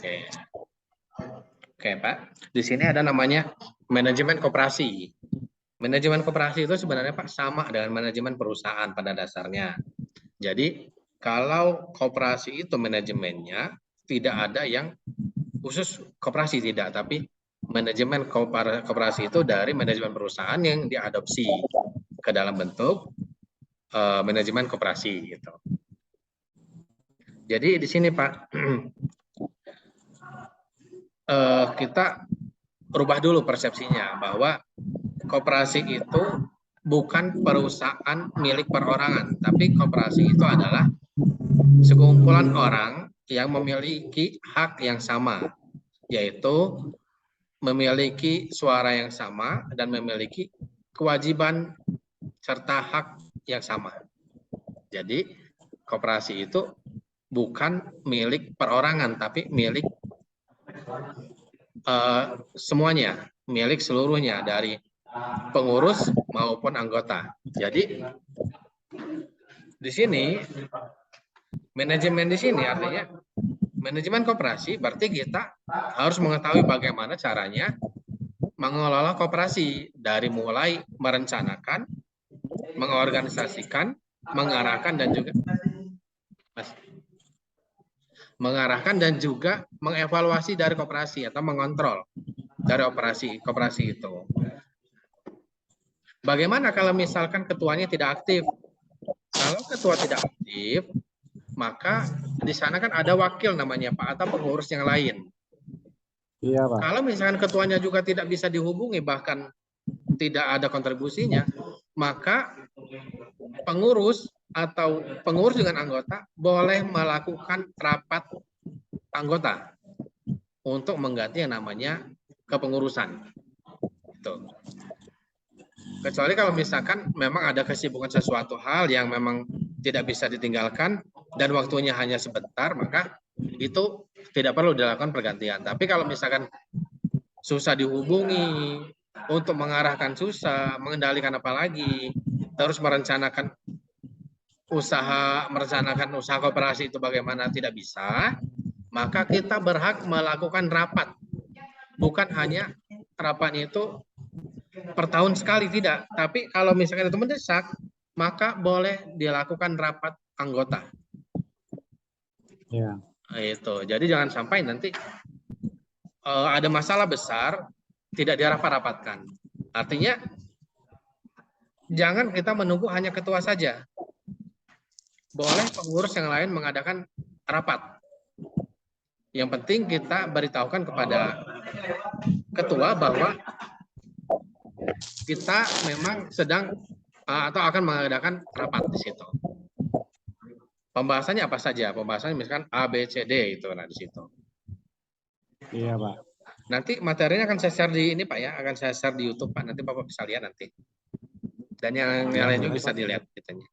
Oke. Oke, Pak. Di sini ada namanya manajemen koperasi. Manajemen koperasi itu sebenarnya Pak sama dengan manajemen perusahaan pada dasarnya. Jadi kalau koperasi itu manajemennya tidak ada yang khusus koperasi tidak, tapi manajemen koperasi itu dari manajemen perusahaan yang diadopsi ke dalam bentuk manajemen koperasi gitu. Jadi di sini Pak kita rubah dulu persepsinya bahwa koperasi itu bukan perusahaan milik perorangan, tapi koperasi itu adalah sekumpulan orang yang memiliki hak yang sama, yaitu memiliki suara yang sama dan memiliki kewajiban serta hak yang sama. Jadi koperasi itu bukan milik perorangan, tapi milik semuanya, milik seluruhnya dari pengurus maupun anggota. Jadi di sini manajemen di sini artinya manajemen koperasi berarti kita harus mengetahui bagaimana caranya mengelola koperasi dari mulai merencanakan, mengorganisasikan, mengarahkan dan juga mengevaluasi dari koperasi atau mengontrol dari operasi koperasi itu. Bagaimana kalau misalkan ketuanya tidak aktif? Kalau ketua tidak aktif, maka di sana kan ada wakil namanya Pak atau pengurus yang lain. Iya, Pak. Kalau misalkan ketuanya juga tidak bisa dihubungi, bahkan tidak ada kontribusinya, maka pengurus atau pengurus dengan anggota boleh melakukan rapat anggota untuk mengganti yang namanya kepengurusan. Itu. Kecuali kalau misalkan memang ada kesibukan sesuatu hal yang memang tidak bisa ditinggalkan dan waktunya hanya sebentar, maka itu tidak perlu dilakukan pergantian. Tapi kalau misalkan susah dihubungi, untuk mengarahkan susah, mengendalikan apa lagi, terus merencanakan usaha koperasi itu bagaimana tidak bisa, maka kita berhak melakukan rapat. Bukan hanya rapatnya itu per tahun sekali, tidak. Tapi kalau misalkan itu mendesak, maka boleh dilakukan rapat anggota. Ya. Itu. Jadi jangan sampai nanti ada masalah besar tidak dirapat-rapatkan. Artinya jangan kita menunggu hanya ketua saja. Boleh pengurus yang lain mengadakan rapat. Yang penting kita beritahukan kepada ketua bahwa kita memang sedang atau akan mengadakan rapat di situ. Pembahasannya apa saja? Pembahasannya misalkan A, B, C, D itu di situ. Iya, Pak. Nanti materinya akan saya share di ini Pak ya, akan saya share di YouTube Pak. Nanti Bapak bisa lihat nanti. Dan yang lain juga bisa dilihat kitanya.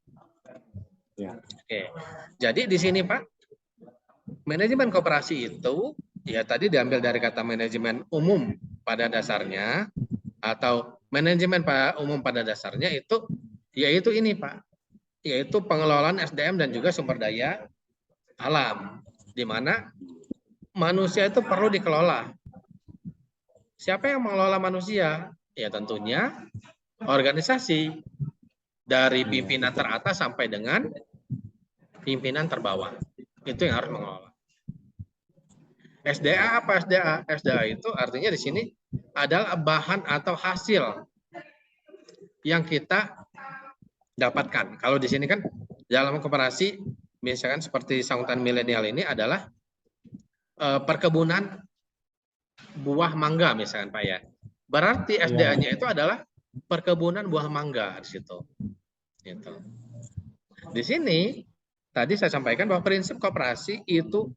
Ya. Oke. Jadi di sini Pak, manajemen koperasi itu ya tadi diambil dari kata manajemen umum pada dasarnya atau manajemen umum pada dasarnya itu yaitu ini Pak, yaitu pengelolaan SDM dan juga sumber daya alam, di mana manusia itu perlu dikelola. Siapa yang mengelola manusia? Ya tentunya organisasi dari pimpinan teratas sampai dengan pimpinan terbawah. Itu yang harus mengelola. SDA apa SDA? SDA itu artinya di sini adalah bahan atau hasil yang kita dapatkan. Kalau di sini kan dalam koperasi misalkan seperti Sahutan Milenial ini adalah perkebunan buah mangga misalkan Pak ya. Berarti SDA-nya itu adalah perkebunan buah mangga di situ. Gitu. Di sini tadi saya sampaikan bahwa prinsip koperasi itu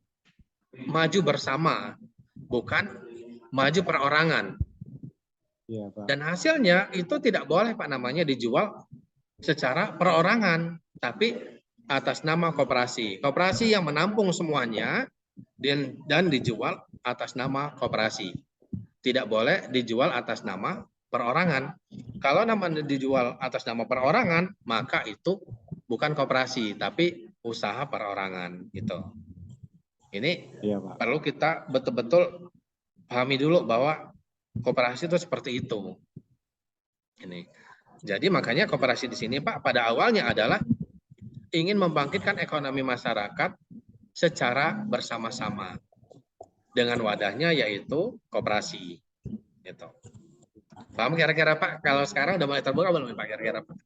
maju bersama, bukan maju perorangan. Iya, Pak. Dan hasilnya itu tidak boleh Pak namanya dijual secara perorangan, tapi atas nama koperasi. Koperasi yang menampung semuanya dan dijual atas nama koperasi. Tidak boleh dijual atas nama perorangan. Kalau namanya dijual atas nama perorangan, maka itu bukan koperasi, tapi usaha perorangan gitu. Ini Iya, Pak. perlu kita betul-betul pahami dulu bahwa koperasi itu seperti itu. Ini. Jadi makanya koperasi di sini Pak pada awalnya adalah ingin membangkitkan ekonomi masyarakat secara bersama-sama dengan wadahnya yaitu koperasi. Gitu. Paham kira-kira Pak? Kalau sekarang udah mulai terbuka belum Pak kira-kira Pak?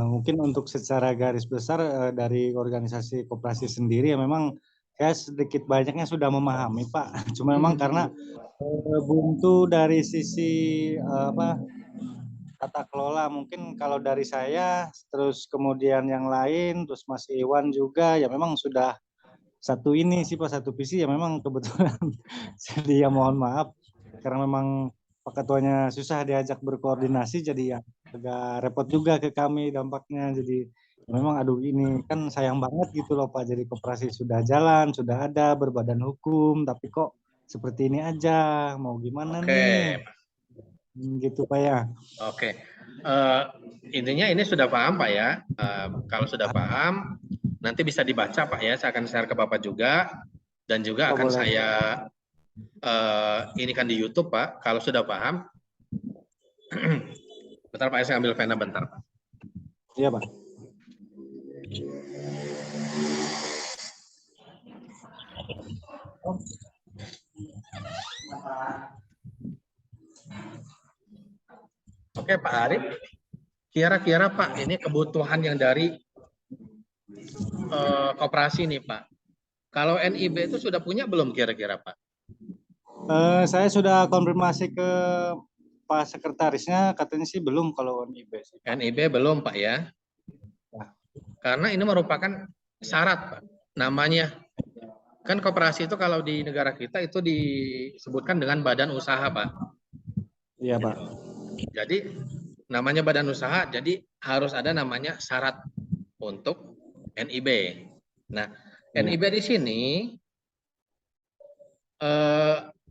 Mungkin untuk secara garis besar dari organisasi koperasi sendiri ya memang kayak sedikit banyaknya sudah memahami Pak. Cuma memang karena buntu dari sisi tata kelola mungkin kalau dari saya terus kemudian yang lain terus Mas Iwan juga ya memang sudah satu ini sih Pak, satu visi ya memang kebetulan jadi ya mohon maaf karena memang Pak Ketuanya susah diajak berkoordinasi jadi ya agak repot juga ke kami dampaknya. Jadi memang aduh ini kan sayang banget gitu loh Pak, jadi koperasi sudah jalan, sudah ada berbadan hukum tapi kok seperti ini aja, mau gimana nih? Gitu Pak ya. Oke. Intinya ini sudah paham Pak ya. Kalau sudah paham nanti bisa dibaca Pak ya. Saya akan share ke Bapak juga dan juga akan Boleh. saya ini kan di YouTube Pak. Kalau sudah paham, bentar Pak, saya ambil pena bentar Pak. Iya Pak. Oke Pak Arif, kira-kira Pak ini kebutuhan yang dari koperasi nih Pak. Kalau NIB itu sudah punya belum kira-kira Pak? Saya sudah konfirmasi ke Pak Sekretarisnya, katanya sih belum kalau NIB. NIB belum Pak ya? Karena ini merupakan syarat Pak. Namanya kan koperasi itu kalau di negara kita itu disebutkan dengan badan usaha Pak. Iya Pak. Jadi namanya badan usaha, jadi harus ada namanya syarat untuk NIB. Nah, NIB di sini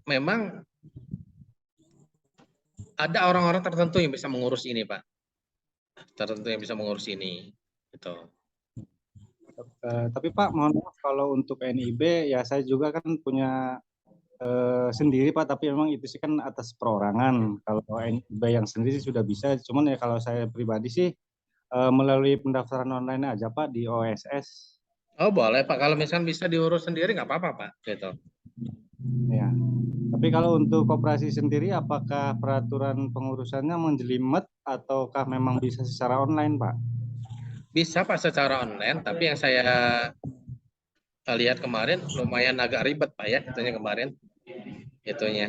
memang ada orang-orang tertentu yang bisa mengurus ini, Pak. Tertentu yang bisa mengurus ini, gitu. Tapi Pak, mohon maaf kalau untuk NIB ya saya juga kan punya sendiri Pak, tapi memang itu sih kan atas perorangan. Kalau NIB yang sendiri sudah bisa, cuman ya kalau saya pribadi sih melalui pendaftaran online aja Pak di OSS. Oh boleh Pak, kalau misalkan bisa diurus sendiri nggak apa-apa Pak, gitu. Ya. Tapi kalau untuk koperasi sendiri, apakah peraturan pengurusannya menjelimet ataukah memang bisa secara online Pak? Bisa Pak secara online, tapi yang saya lihat kemarin lumayan agak ribet Pak ya, itunya kemarin. Itunya.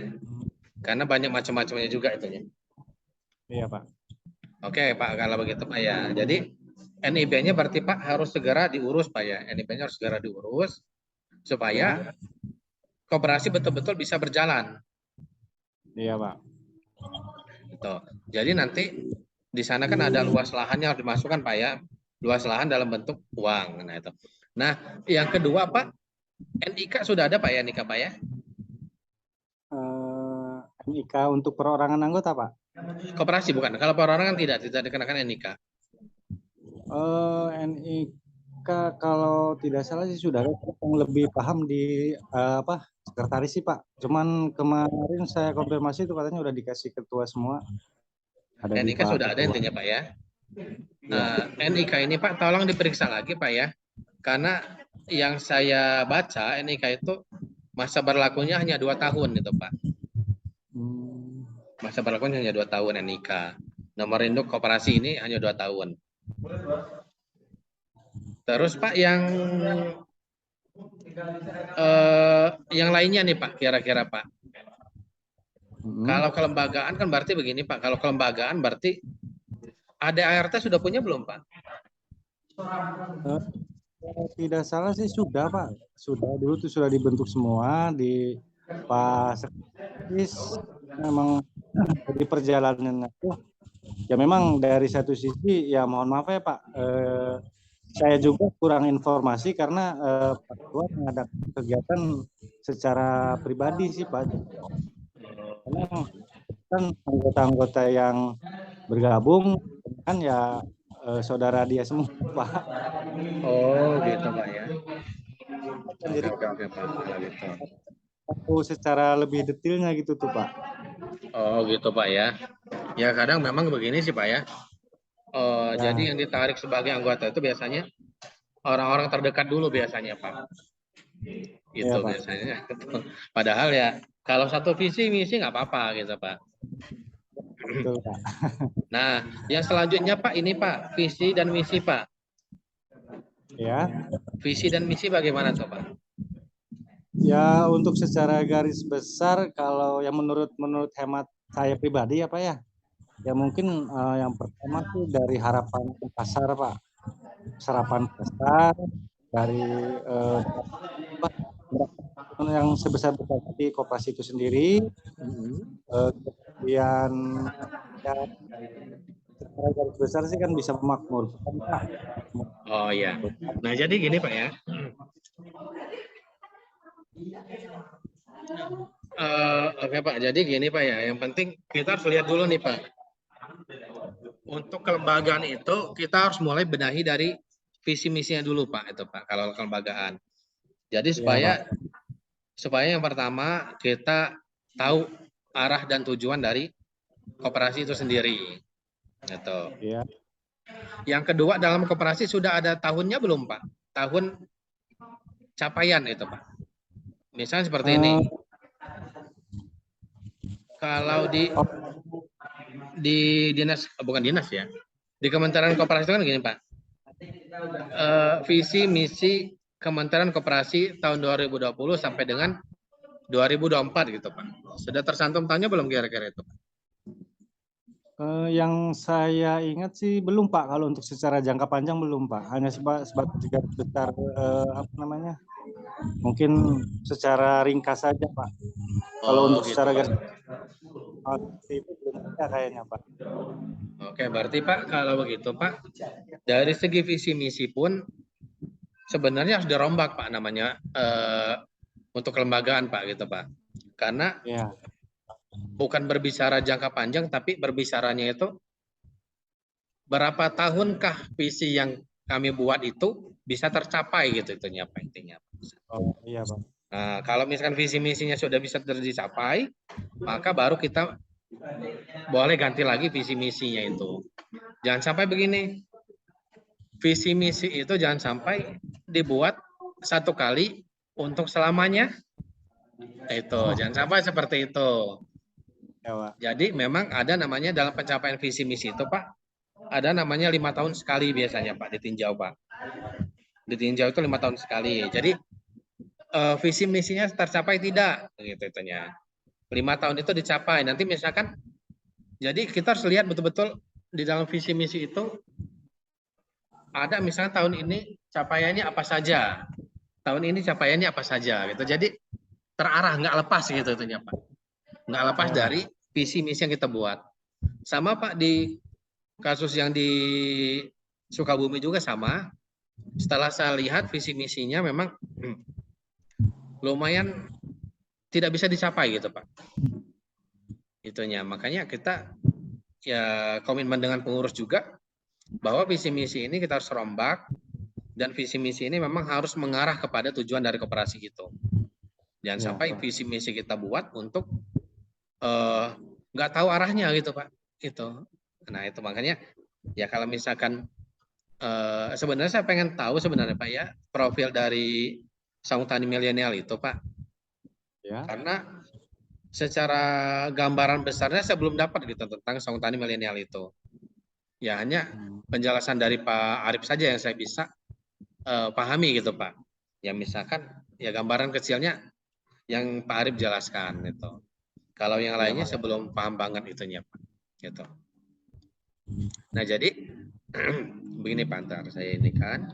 Karena banyak macam-macamnya juga itunya. Iya Pak. Oke Pak, kalau begitu Pak ya. Jadi NIB-nya berarti Pak harus segera diurus Pak ya. NIB-nya harus segera diurus supaya koperasi betul-betul bisa berjalan. Iya Pak. Gitu. Jadi nanti di sana kan ada luas lahannya harus dimasukkan Pak ya. Luas lahan dalam bentuk uang. Nah itu. Nah yang kedua Pak, NIK sudah ada Pak ya, NIK Pak ya? NIK untuk perorangan anggota Pak? Koperasi bukan. Kalau perorangan tidak dikenakan NIK. NIK kalau tidak salah sih sudah ada yang lebih paham di sekretaris sih Pak. Cuman kemarin saya konfirmasi itu katanya udah dikasih ketua semua. Ada NIK sudah ada intinya Pak ya. NIK ini Pak tolong diperiksa lagi Pak ya. Karena yang saya baca NIK itu masa berlakunya hanya 2 tahun gitu Pak. Masa berlakunya hanya 2 tahun NIK. Nomor induk koperasi ini hanya 2 tahun. Terus Pak yang lainnya nih Pak, kira-kira Pak. Kalau kelembagaan kan berarti begini Pak. Kalau kelembagaan berarti ADART sudah punya belum Pak? Tidak salah sih sudah Pak. Sudah dulu tuh sudah dibentuk semua di Pak Sekretaris. Memang di perjalanan itu ya memang dari satu sisi ya mohon maaf ya Pak. Saya juga kurang informasi karena Pak Ketua mengadakan kegiatan secara pribadi sih Pak. Karena kan anggota-anggota yang bergabung kan ya saudara dia semua Pak. Oh gitu Pak ya. Jadi Oke Pak, kalau gitu. aku secara lebih detailnya gitu tuh Pak. Oh gitu Pak ya. Ya kadang memang begini sih Pak ya. Jadi Ya, yang ditarik sebagai anggota itu biasanya orang-orang terdekat dulu biasanya Pak. ya Gitu Pak. biasanya. Padahal ya kalau satu visi misi nggak apa-apa gitu Pak. Betul Pak. Nah, yang selanjutnya Pak ini Pak, visi dan misi Pak. Ya. Visi dan misi bagaimana tuh Pak? Ya, untuk secara garis besar kalau yang menurut hemat saya pribadi ya Pak ya. Ya mungkin yang pertama tuh dari harapan pasar Pak. Serapan pasar dari yang sebesar-besarnya di koperasi itu sendiri. Kemudian ya secara garis besar sih kan bisa memakmurkan Pak. Oh iya. Nah jadi gini Pak ya. Oke Pak, jadi gini Pak ya. Yang penting kita harus lihat dulu nih Pak. Untuk kelembagaan itu kita harus mulai benahi dari visi misinya dulu Pak itu Pak. Kalau kelembagaan. Jadi Iya Pak. supaya yang pertama kita tahu arah dan tujuan dari koperasi itu sendiri. Gitu. Iya. Yang kedua dalam koperasi sudah ada tahunnya belum Pak? Tahun capaian itu Pak. Misalnya seperti ini. Eh, Kalau oh, di dinas bukan dinas ya. Di Kementerian Koperasi itu kan gini Pak. Visi misi Kementerian Koperasi tahun 2020 sampai dengan 2024 gitu Pak. Sudah tersantum tahunnya belum kira-kira itu Pak? yang saya ingat sih belum Pak, kalau untuk secara jangka panjang belum Pak, hanya sebatas garis besar apa namanya, mungkin secara ringkas saja Pak. Kalau Oh untuk gitu secara Pak. garis besar itu belum ada kayaknya Pak. Oke, berarti Pak kalau begitu Pak, dari segi visi misi pun sebenarnya harus dirombak Pak namanya untuk kelembagaan Pak gitu Pak. Karena Ya, bukan berbicara jangka panjang tapi berbicaranya itu berapa tahunkah visi yang kami buat itu bisa tercapai gitu intinya Pak intinya. oh iya Pak. Nah, kalau misalkan visi misinya sudah bisa tercapai, maka baru kita boleh ganti lagi visi misinya itu. Jangan sampai begini, visi misi itu jangan sampai dibuat satu kali untuk selamanya. Itu, Oh, jangan sampai seperti itu. ya Pak. Jadi memang ada namanya dalam pencapaian visi misi itu Pak, ada namanya 5 tahun sekali biasanya Pak ditinjau Pak. Ditinjau itu 5 tahun sekali. Jadi visi misinya tercapai tidak, gitu itunya. 5 tahun itu dicapai. Nanti misalkan, jadi kita harus lihat betul-betul di dalam visi misi itu ada misalnya tahun ini capaiannya apa saja, tahun ini capaiannya apa saja, gitu. Jadi terarah, nggak lepas gitu itunya Pak, nggak lepas Ya Pak. dari visi misi yang kita buat. Sama Pak di kasus yang di Sukabumi juga sama. Setelah saya lihat visi misinya memang lumayan tidak bisa dicapai gitu Pak. Itunya makanya kita ya komitmen dengan pengurus juga bahwa visi misi ini kita harus rombak dan visi misi ini memang harus mengarah kepada tujuan dari koperasi gitu. Jangan Ya sampai Pak. visi misi kita buat untuk nggak tahu arahnya gitu Pak. Itu. Nah itu makanya ya kalau misalkan sebenarnya saya pengen tahu sebenarnya Pak ya profil dari Saung Tani Milenial itu Pak. Ya. Karena secara gambaran besarnya saya belum dapat gitu tentang Saung Tani Milenial itu. Ya hanya penjelasan dari Pak Arif saja yang saya bisa pahami gitu Pak. Ya misalkan ya gambaran kecilnya yang Pak Arif jelaskan itu. Kalau yang Ya lainnya Pak. sebelum paham banget itunya Pak. Gitu. Nah jadi begini Pak Antar, saya ini kan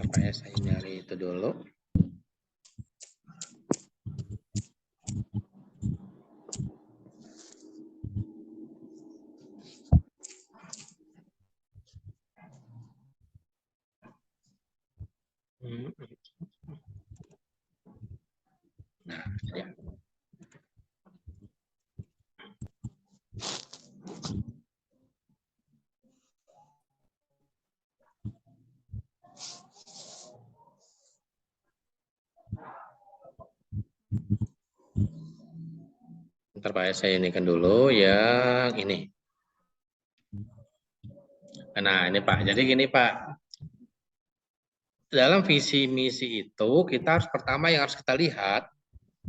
apa ya saya nyari itu dulu. Bentar Pak, saya ini kan dulu yang ini. Nah, ini Pak. Jadi gini Pak, dalam visi misi itu kita harus pertama yang harus kita lihat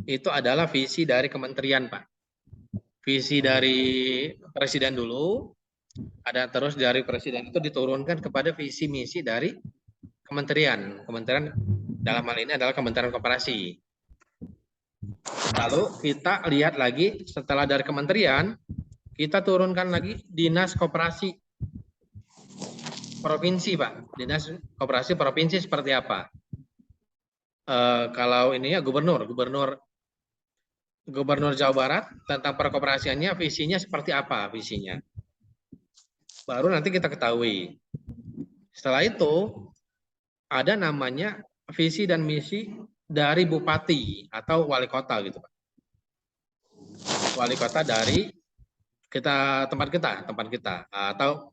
itu adalah visi dari kementerian Pak. Visi dari presiden dulu, ada terus dari presiden itu diturunkan kepada visi misi dari kementerian. Kementerian dalam hal ini adalah Kementerian Koperasi. Lalu kita lihat lagi setelah dari kementerian, kita turunkan lagi dinas koperasi provinsi Pak. Dinas koperasi provinsi seperti apa? Kalau ini ya gubernur Jawa Barat tentang perkoperasiannya visinya seperti apa visinya. Baru nanti kita ketahui. Setelah itu ada namanya visi dan misi dari bupati atau wali kota gitu Pak. Wali kota dari tempat kita atau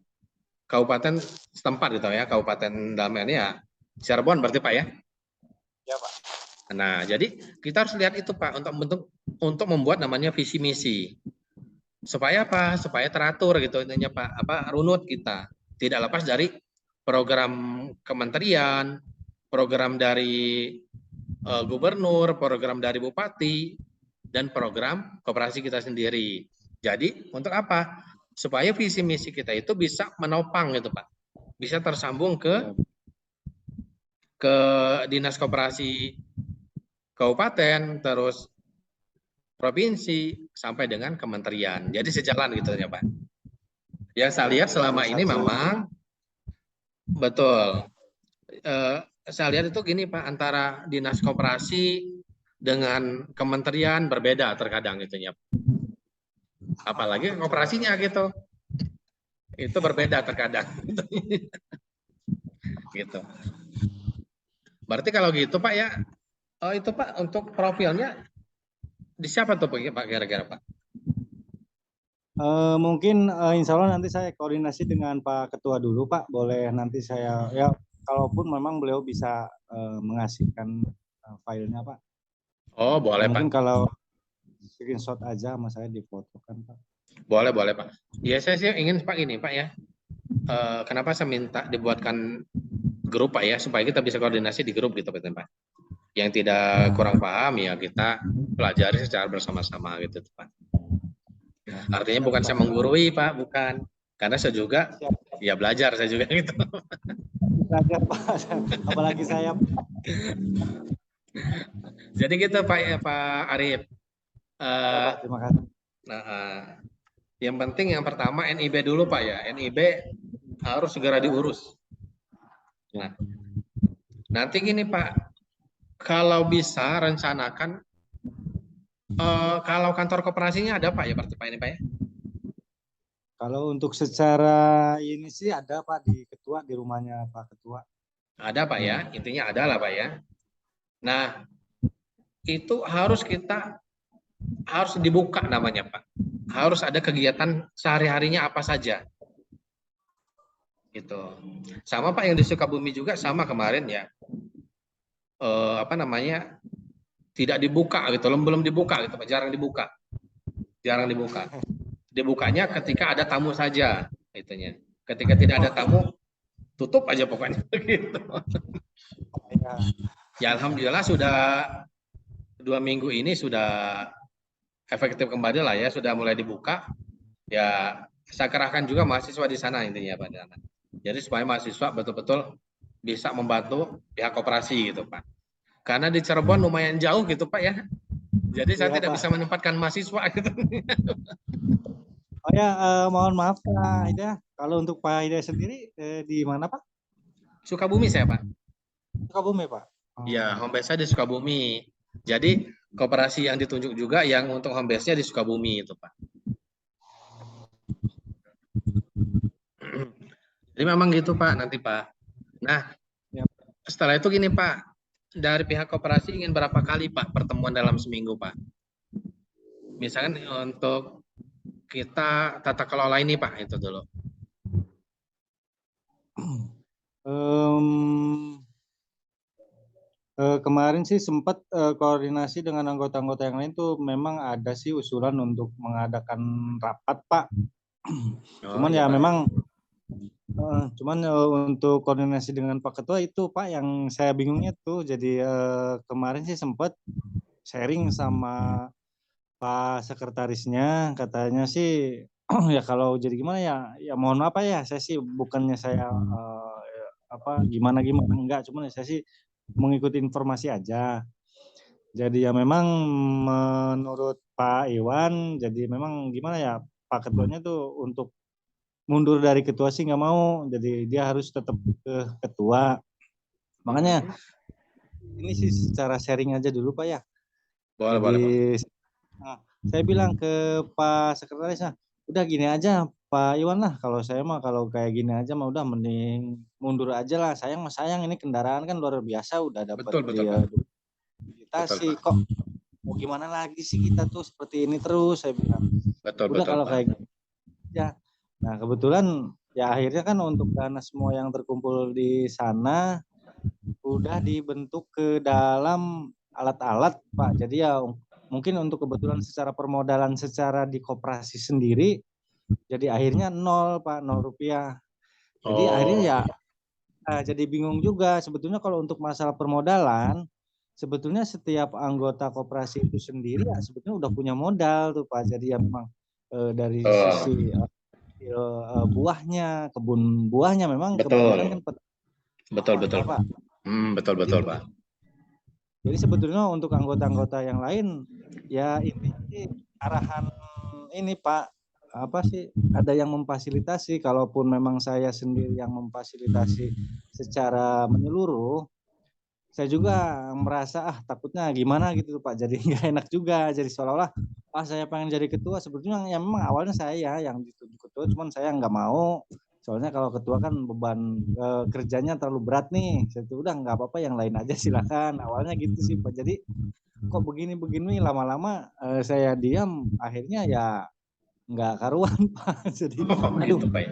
kabupaten setempat gitu ya, kabupaten dalam ini ya Cirebon berarti Pak ya. Ya Pak. Nah, jadi kita harus lihat itu Pak untuk membuat namanya visi misi. Supaya apa? Supaya teratur gitu intinya Pak, runut kita. Tidak lepas dari program kementerian, program dari gubernur, program dari bupati, dan program koperasi kita sendiri. Jadi untuk apa? Supaya visi misi kita itu bisa menopang gitu Pak. Bisa tersambung ke dinas koperasi kabupaten, terus provinsi, sampai dengan kementerian. Jadi sejalan gitu ya Pak. Yang saya lihat selama ini memang betul. Saya lihat itu gini Pak, antara dinas koperasi dengan kementerian berbeda terkadang gitu ya. Apalagi koperasinya gitu. Itu berbeda terkadang. Gitu. Berarti kalau gitu Pak ya, itu Pak untuk profilnya di siapa tuh Pak kira-kira Pak? Mungkin insya Allah nanti saya koordinasi dengan Pak Ketua dulu Pak. Boleh nanti saya ya kalaupun memang beliau bisa mengasihkan filenya Pak. Oh boleh Mungkin Pak. kalau screenshot aja sama saya difotokan Pak. Boleh Pak. Ya saya sih ingin Pak ini Pak ya. Kenapa saya minta dibuatkan grup Pak ya, supaya kita bisa koordinasi di grup gitu Pak. Yang tidak kurang paham ya kita pelajari secara bersama-sama gitu Pak. Artinya bukan saya menggurui Pak, bukan. Karena saya juga ya belajar saya juga gitu. Belajar Pak, apalagi saya. Jadi gitu Pak ya Pak Arif. Pak, terima kasih. Nah, yang penting yang pertama NIB dulu Pak ya. NIB harus segera diurus. Nah, nanti gini Pak, kalau bisa rencanakan kalau kantor koperasinya ada Pak ya berarti Pak ini Pak ya? Kalau untuk secara ini sih ada Pak di Ketua, di rumahnya Pak Ketua. Ada Pak ya, intinya ada lah Pak ya. Nah, itu harus dibuka namanya Pak. Harus ada kegiatan sehari-harinya apa saja. Gitu. Sama Pak yang di Sukabumi juga sama kemarin ya. Tidak dibuka gitu, belum dibuka gitu Pak, jarang dibuka. Dibukanya ketika ada tamu saja itunya. Ketika tidak ada tamu tutup aja pokoknya gitu. Ya alhamdulillah sudah 2 minggu ini sudah efektif kembali lah ya, sudah mulai dibuka. Ya saya kerahkan juga mahasiswa di sana intinya Pak. Jadi supaya mahasiswa betul-betul bisa membantu pihak koperasi gitu Pak. Karena di Cirebon lumayan jauh gitu Pak ya. Jadi saya tidak bisa menempatkan mahasiswa gitu. Oh ya, mohon maaf Pak Hidayah. Kalau untuk Pak Hidayah sendiri di mana Pak? Sukabumi saya Pak. Sukabumi Pak. Ya, home base saya di Sukabumi. Jadi koperasi yang ditunjuk juga yang untuk home base-nya di Sukabumi itu Pak. Jadi memang gitu Pak nanti Pak. Nah, setelah itu gini Pak, dari pihak koperasi ingin berapa kali Pak pertemuan dalam seminggu Pak? Misalkan untuk kita tata kelola ini Pak, itu dulu. Kemarin sih sempat koordinasi dengan anggota-anggota yang lain tuh memang ada sih usulan untuk mengadakan rapat, Pak. Oh Cuman iya ya Pak. memang untuk koordinasi dengan Pak Ketua itu Pak yang saya bingungnya tuh. Jadi kemarin sih sempat sharing sama Pak Sekretarisnya, katanya sih ya kalau jadi gimana ya, ya mohon apa ya, saya sih bukannya saya apa gimana gimana enggak, cuman saya sih mengikuti informasi aja. Jadi ya memang menurut Pak Iwan, jadi memang gimana ya, Pak Ketuanya tuh untuk mundur dari ketua sih nggak mau, jadi dia harus tetap ke ketua. Makanya ini sih secara sharing aja dulu Pak ya. Boleh, Jadi boleh, boleh. nah, saya bilang ke Pak Sekretaris, nah, udah gini aja Pak Iwan lah, kalau saya mah kalau kayak gini aja mah udah mending mundur aja lah. Sayang mah sayang, ini kendaraan kan luar biasa, udah dapat Betul, betul Pak. Betul dikasih Pak. kok mau gimana lagi sih kita tuh seperti ini terus, saya bilang. Betul, Udah betul kalau Pak. kayak gitu ya. Nah kebetulan ya akhirnya kan untuk dana semua yang terkumpul di sana udah dibentuk ke dalam alat-alat Pak. Jadi ya mungkin untuk kebetulan secara permodalan secara di koperasi sendiri, jadi akhirnya nol Pak, 0 rupiah. Jadi akhirnya Oh, ya jadi bingung juga sebetulnya kalau untuk masalah permodalan, sebetulnya setiap anggota koperasi itu sendiri ya sebetulnya udah punya modal tuh Pak. Jadi ya memang dari sisi buahnya, kebun buahnya memang kebanyakan kan betul. Betul, betul swasta Pak. Pak. Betul, Jadi betul Pak. jadi sebetulnya untuk anggota-anggota yang lain ya intinya sih arahan ini Pak, apa sih, ada yang memfasilitasi, kalaupun memang saya sendiri yang memfasilitasi secara menyeluruh, saya juga merasa takutnya gimana gitu Pak, jadi nggak enak juga, jadi seolah-olah saya pengen jadi ketua, sebetulnya ya memang awalnya saya yang ditunjuk ketua, cuman saya nggak mau, soalnya kalau ketua kan beban kerjanya terlalu berat nih. Saya tuh udah nggak apa-apa, yang lain aja silakan, awalnya gitu sih Pak. Jadi kok begini-begini lama-lama saya diam, akhirnya ya nggak karuan Pak. Jadi Oh, aduh, gitu Pak ya.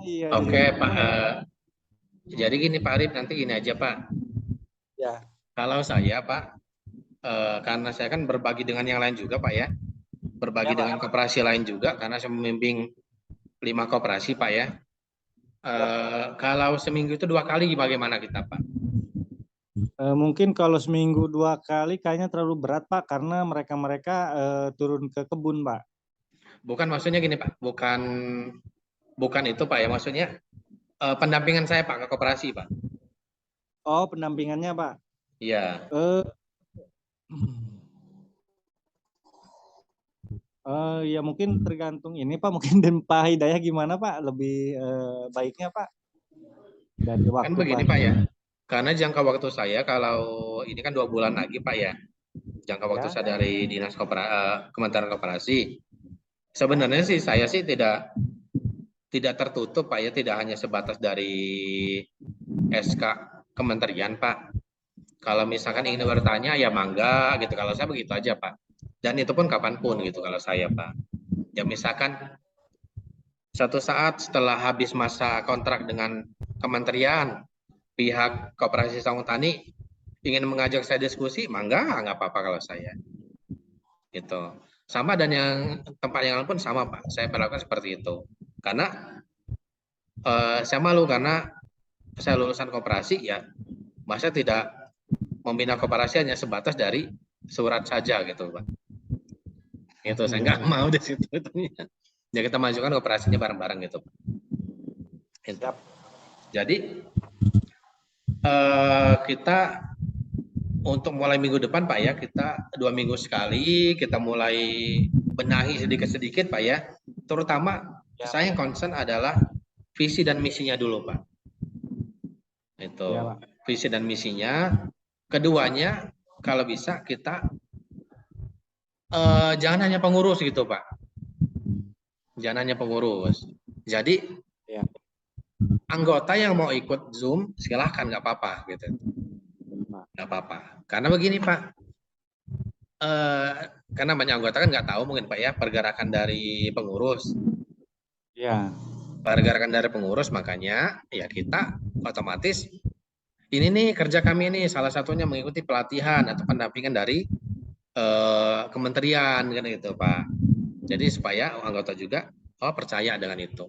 iya jadi Oke Pak. gimana ya Pak. Jadi gini Pak Arif, nanti gini aja Pak. Ya, Kalau saya Pak, karena saya kan berbagi dengan yang lain juga Pak ya. ya Berbagi Pak. dengan koperasi lain juga, karena saya membimbing 5 koperasi Pak ya. Ya. Kalau seminggu itu 2 kali bagaimana kita Pak? Mungkin kalau seminggu 2 kali kayaknya terlalu berat Pak, karena mereka-mereka turun ke kebun Pak. Bukan maksudnya gini Pak, bukan bukan itu Pak ya, maksudnya pendampingan saya Pak ke koperasi Pak. Oh, pendampingannya Pak. Iya. Eh, ya mungkin tergantung ini Pak, mungkin dan Pak Hidayah gimana Pak, lebih baiknya Pak dari Kan waktu Pak begini Pak ya, Hidayah. karena jangka waktu saya kalau ini kan 2 bulan lagi Pak ya, jangka waktu Ya, saya dari Kementerian Koperasi. Sebenarnya sih saya sih tidak tertutup Pak ya, tidak hanya sebatas dari SK Kementerian Pak. Kalau misalkan ingin bertanya ya mangga gitu. Kalau saya begitu aja Pak. Dan itu pun kapanpun gitu kalau saya Pak. Ya misalkan satu saat setelah habis masa kontrak dengan kementerian, pihak Koperasi Sawung Tani ingin mengajak saya diskusi, mangga nggak apa-apa kalau saya. Gitu. Sama dan yang tempat yang lain pun sama Pak. Saya perlakukan seperti itu. Karena saya malu karena saya lulusan koperasi ya, masa tidak membina koperasi hanya sebatas dari surat saja gitu Pak. Itu saya iya nggak Pak. mau di situ. Ya kita majukan koperasinya bareng-bareng gitu Pak. Itu. Siap. Jadi kita untuk mulai minggu depan Pak ya, kita 2 minggu sekali kita mulai benahi sedikit-sedikit Pak ya. Terutama Ya, saya yang concern adalah visi dan misinya dulu Pak. Itu ya Pak. visi dan misinya. Keduanya kalau bisa kita jangan hanya pengurus gitu Pak. Jangan hanya pengurus. Jadi Ya. anggota yang mau ikut Zoom silahkan nggak apa-apa gitu. Nggak apa-apa. Karena begini Pak, karena banyak anggota kan nggak tahu mungkin Pak ya pergerakan dari pengurus. Ya. Pergerakan dari pengurus makanya ya kita otomatis ini nih kerja kami ini salah satunya mengikuti pelatihan atau pendampingan dari kementerian kan gitu Pak. Jadi supaya anggota juga percaya dengan itu.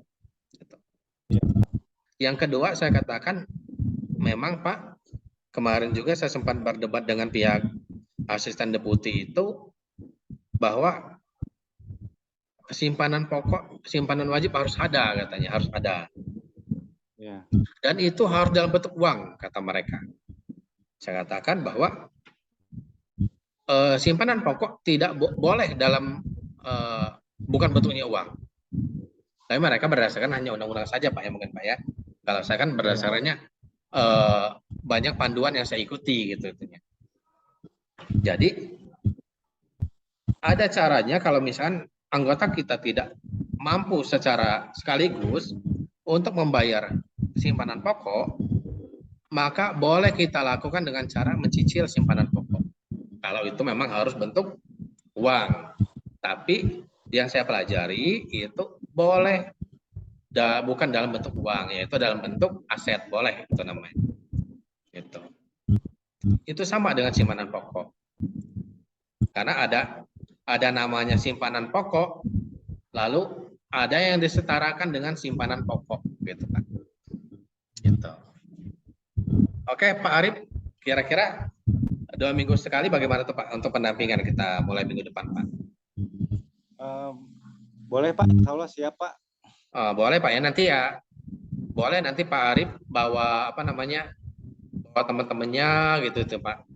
Gitu. Yang kedua saya katakan memang Pak, kemarin juga saya sempat berdebat dengan pihak asisten deputi itu bahwa simpanan pokok, simpanan wajib harus ada katanya, harus ada. Ya. Dan itu harus dalam bentuk uang kata mereka. Saya katakan bahwa simpanan pokok tidak boleh dalam bukan bentuknya uang. Tapi mereka berdasarkan hanya undang-undang saja Pak ya mungkin Pak ya. Kalau saya kan berdasarkannya banyak panduan yang saya ikuti gitu. Jadi ada caranya kalau misalkan anggota kita tidak mampu secara sekaligus untuk membayar simpanan pokok, maka boleh kita lakukan dengan cara mencicil simpanan pokok. Kalau itu memang harus bentuk uang. Tapi yang saya pelajari itu boleh bukan dalam bentuk uang, yaitu dalam bentuk aset, boleh itu namanya. Itu sama dengan simpanan pokok. Karena ada namanya simpanan pokok, lalu ada yang disetarakan dengan simpanan pokok, gitu kan. Gitu. Oke, Pak Arif, kira-kira 2 minggu sekali bagaimana tuh Pak untuk pendampingan kita mulai minggu depan Pak? Boleh Pak, insya Allah siap Pak. Boleh Pak ya, nanti ya boleh nanti Pak Arif bawa bawa teman-temannya gitu tuh Pak,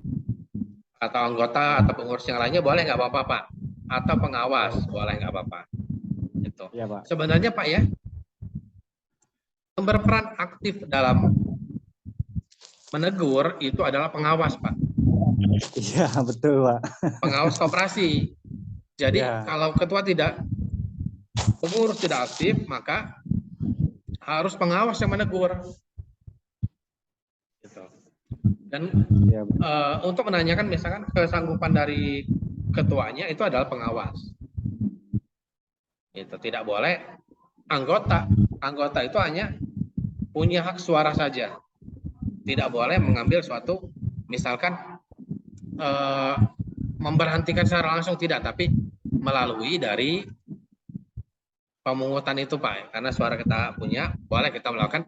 atau anggota atau pengurus yang lainnya boleh nggak apa-apa Pak, atau pengawas boleh nggak apa-apa. Gitu. Ya, Pak. Sebenarnya Pak ya, yang berperan aktif dalam menegur itu adalah pengawas Pak. Iya betul Pak. Pengawas koperasi. Jadi kalau ketua pengurus tidak aktif, maka harus pengawas yang menegur. Gitu. Dan untuk menanyakan misalkan kesanggupan dari ketuanya itu adalah pengawas. Itu tidak boleh anggota. Anggota itu hanya punya hak suara saja. Tidak boleh mengambil suatu misalkan memberhentikan secara langsung tidak, tapi melalui dari pemungutan itu Pak, karena suara kita punya, boleh kita melakukan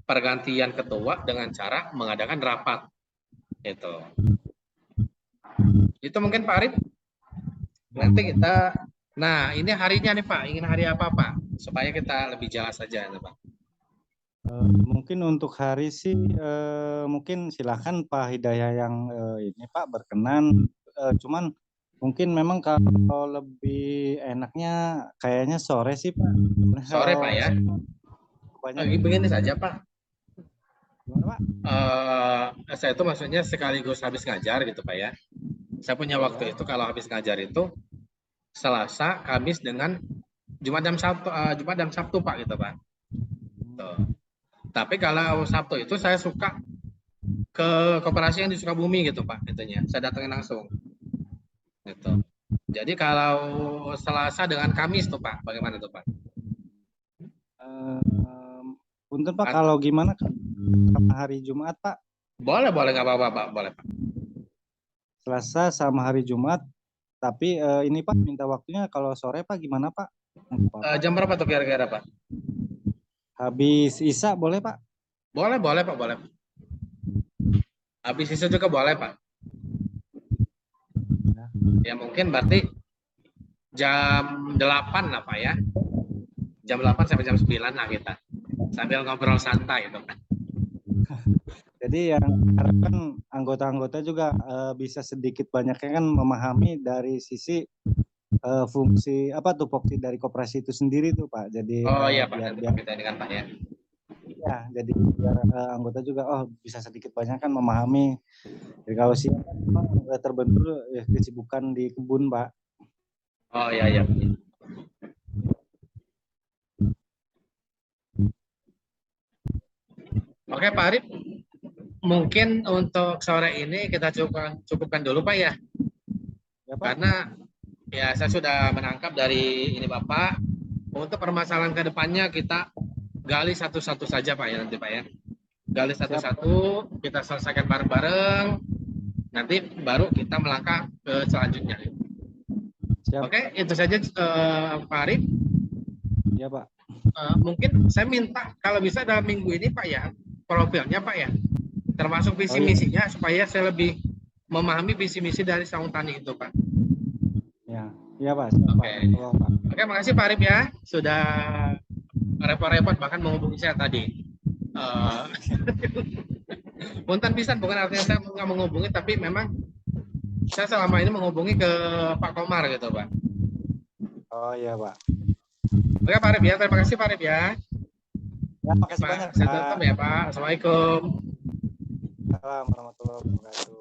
pergantian ketua dengan cara mengadakan rapat. Itu mungkin Pak Arif. Nanti kita, nah ini harinya nih Pak, ingin hari apa Pak? Supaya kita lebih jelas saja Pak. Mungkin untuk hari sih, mungkin silakan Pak Hidayah yang ini Pak berkenan. Cuman mungkin memang kalau lebih enaknya kayaknya sore sih Pak. Sore Pak ya. Begini saja Pak. Gimana Pak? Saya itu maksudnya sekaligus habis ngajar gitu Pak ya. Saya punya waktu itu kalau habis ngajar itu Selasa, Kamis dengan Jumat dan Sabtu Pak gitu Pak. Tuh. Tapi kalau Sabtu itu saya suka ke koperasi yang di Sukabumi gitu Pak, itunya. Saya datangin langsung. Gitu. Jadi kalau Selasa dengan Kamis tuh Pak, bagaimana tuh Pak? Punten Pak, kalau gimana sama hari Jumat Pak? Boleh nggak apa-apa Pak, boleh Pak. Selasa sama hari Jumat, tapi ini Pak minta waktunya kalau sore Pak gimana Pak? Jam berapa tuh kira-kira Pak? Habis Isya boleh Pak? Boleh Pak, boleh. Habis Isya juga boleh Pak. Ya mungkin berarti jam 8 lah Pak ya. Jam 8 sampai jam 9 lah kita. Sambil ngobrol santai gitu kan. Jadi yang harapkan anggota-anggota juga bisa sedikit banyaknya kan memahami dari sisi fungsi tupoksi dari koperasi itu sendiri tuh Pak. Jadi iya Pak, biar kita ini kan Pak ya. Ya, jadi biar anggota juga bisa sedikit banyak kan memahami. Jadi kalau siang terbentur kesibukan di kebun Pak. Oh iya. Oke Pak Arif, mungkin untuk sore ini kita cukupkan dulu Pak ya. Ya Pak. Karena ya saya sudah menangkap dari ini Bapak, untuk permasalahan ke depannya kita gali satu-satu saja Pak ya nanti Pak ya. gali satu-satu, kita selesaikan bareng-bareng, nanti baru kita melangkah ke selanjutnya. Siap. Oke, itu saja Pak Arif. Ya Pak. Mungkin saya minta kalau bisa dalam minggu ini Pak ya, profilnya Pak ya, termasuk visi misinya supaya saya lebih memahami visi misi dari Saung Tani itu Pak. Ya, iya Pak. Oke. Oke, makasih Pak Arif ya, sudah repot-repot bahkan menghubungi saya tadi. Punten pisan, bukan artinya saya nggak menghubungi, tapi memang saya selama ini menghubungi ke Pak Komar gitu Pak. Oh iya Pak. Oke Pak Arif ya, terima kasih Pak Arif ya. Ya, makasih Pak, banyak. saya tutup ya Pak. Assalamualaikum. Assalamualaikum warahmatullahi wabarakatuh.